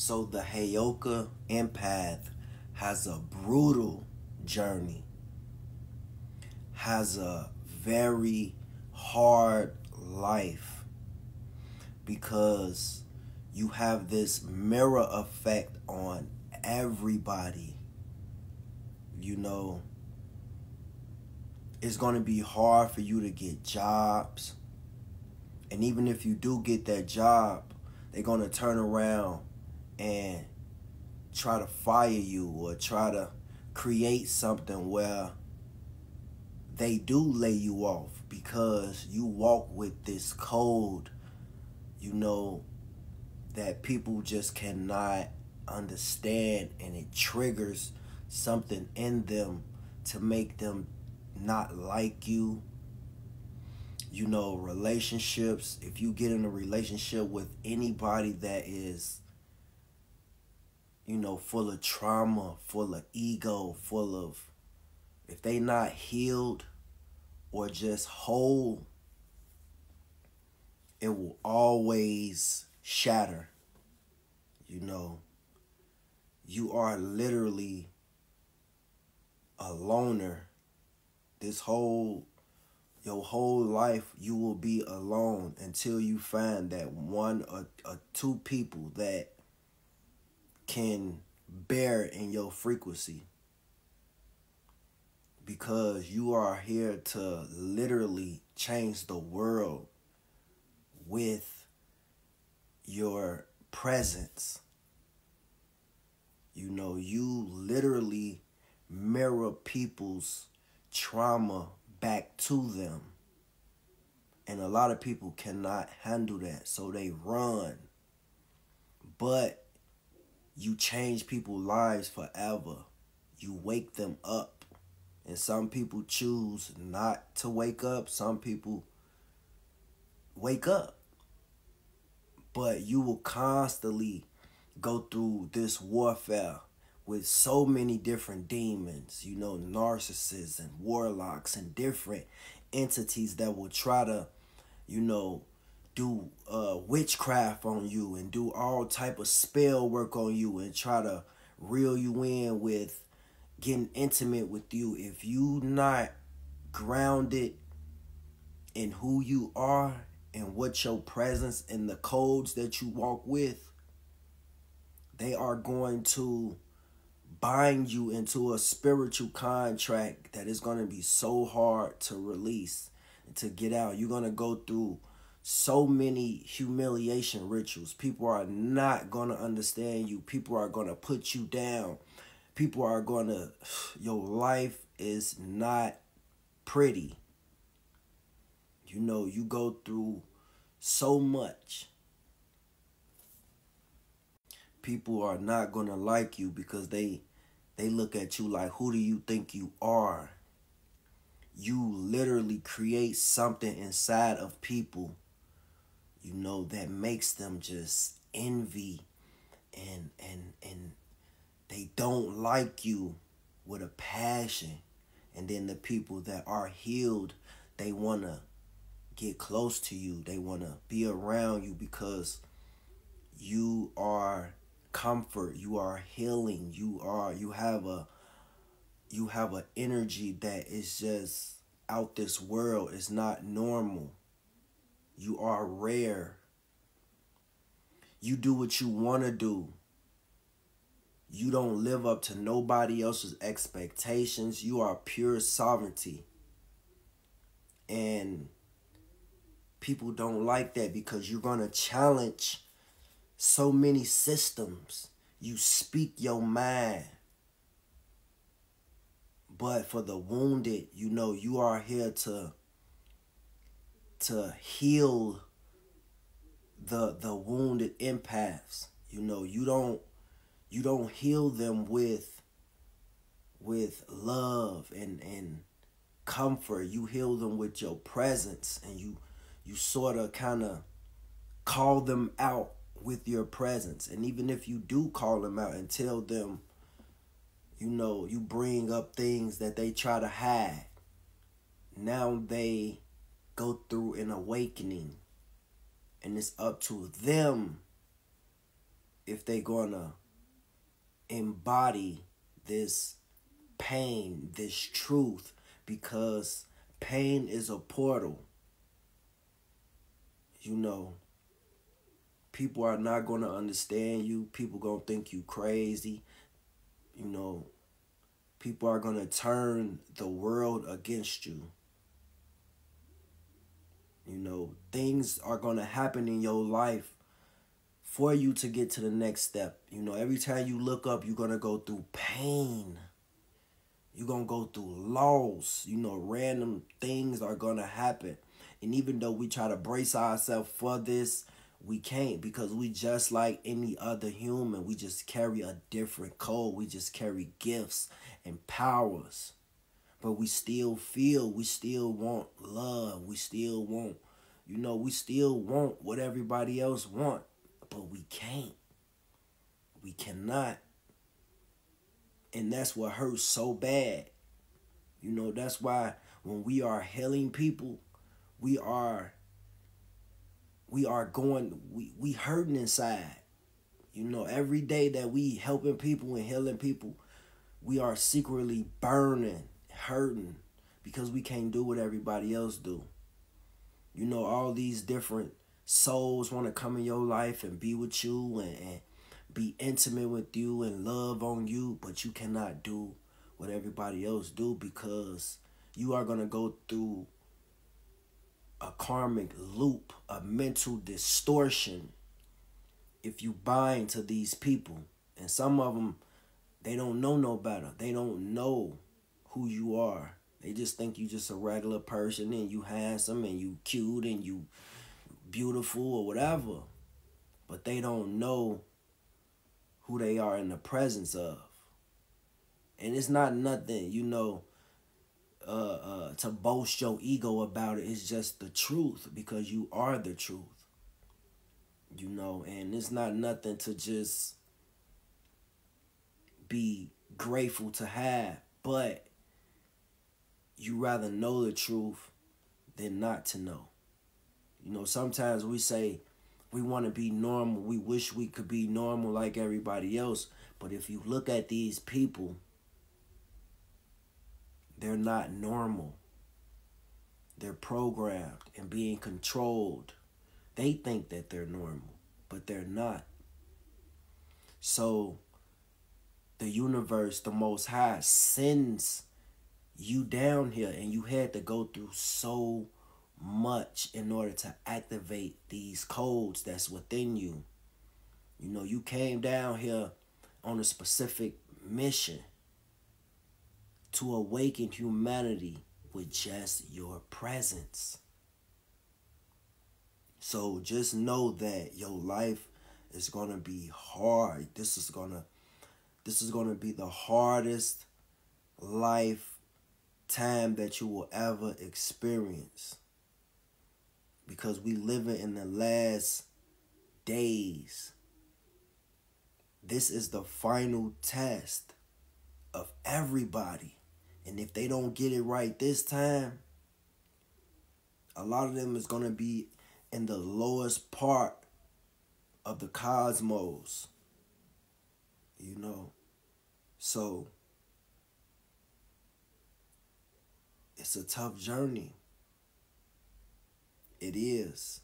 So the Heyoka Empath has a brutal journey, has a very hard life because you have this mirror effect on everybody. You know, it's going to be hard for you to get jobs. And even if you do get that job, they're going to turn around and try to fire you or try to create something where they do lay you off because you walk with this code, that people just cannot understand, and it triggers something in them to make them not like you. Relationships, if you get in a relationship with anybody that is, full of trauma, full of ego, if they not healed or just whole, it will always shatter. You are literally a loner. Your whole life, you will be alone until you find that one or two people that can bear in your frequency. Because you are here to literally change the world with your presence. You literally mirror people's trauma back to them. And a lot of people cannot handle that, so they run. But you change people's lives forever. You wake them up. And some people choose not to wake up. Some people wake up. But you will constantly go through this warfare with so many different demons, narcissists and warlocks and different entities that will try to, do witchcraft on you and do all type of spell work on you and try to reel you in with getting intimate with you. If you not grounded in who you are and what your presence and the codes that you walk with, they are going to bind you into a spiritual contract that is going to be so hard to release and to get out. You're going to go through so many humiliation rituals. People are not going to understand you. People are going to put you down. People are going to... Your life is not pretty. You go through so much. People are not going to like you because they look at you like, who do you think you are? You literally create something inside of people, that makes them just envy and they don't like you with a passion. And then the people that are healed, they want to get close to you. They want to be around you because you are comfort, you are healing, you have a energy that is just out this world. It's not normal. You are rare. You do what you want to do. You don't live up to nobody else's expectations. You are pure sovereignty. And people don't like that because you're going to challenge so many systems. You speak your mind. But for the wounded, you are here to heal the wounded empaths. You don't heal them with love and comfort. You heal them with your presence, and you sort of kind of call them out with your presence. And even if you do call them out and tell them, you bring up things that they try to hide, now they go through an awakening, and it's up to them if they gonna embody this pain, this truth, because pain is a portal. You know, people are not gonna understand you. People gonna think you crazy. You know, people are gonna turn the world against you. You know, things are gonna happen in your life for you to get to the next step. You know, every time you look up, you're gonna go through pain. You're going to go through loss. You know, random things are going to happen. And even though we try to brace ourselves for this, we can't, because we just like any other human. We just carry a different code. We just carry gifts and powers. But we still feel, we still want love. We still want, you know, we still want what everybody else want. But we can't. We cannot. And that's what hurts so bad. You know, that's why when we are healing people, we are we hurting inside. You know, every day that we helping people and healing people, we are secretly burning, hurting, because we can't do what everybody else do. You know, all these different souls want to come in your life and be with you and be intimate with you and love on you, but you cannot do what everybody else do, because you are going to go through a karmic loop, a mental distortion, if you bind to these people. And some of them, they don't know no better. They don't know who you are. They just think you just a regular person and you handsome and you cute and you beautiful or whatever. But they don't know who they are in the presence of. And it's not nothing, you know, to boast your ego about it. It's just the truth, because you are the truth. You know, and it's not nothing to just be grateful to have, but you rather know the truth than not to know. You know, sometimes we say we want to be normal. We wish we could be normal like everybody else. But if you look at these people, they're not normal. They're programmed and being controlled. They think that they're normal, but they're not. So the universe, the Most High, sends you down here, and you had to go through so much in order to activate these codes that's within you. You know, you came down here on a specific mission to awaken humanity with just your presence. So just know that your life is gonna be hard. This is gonna be the hardest lifetime that you will ever experience, because we living in the last days. This is the final test of everybody. And if they don't get it right this time, a lot of them is going to be in the lowest part of the cosmos. You know? So, it's a tough journey. It is.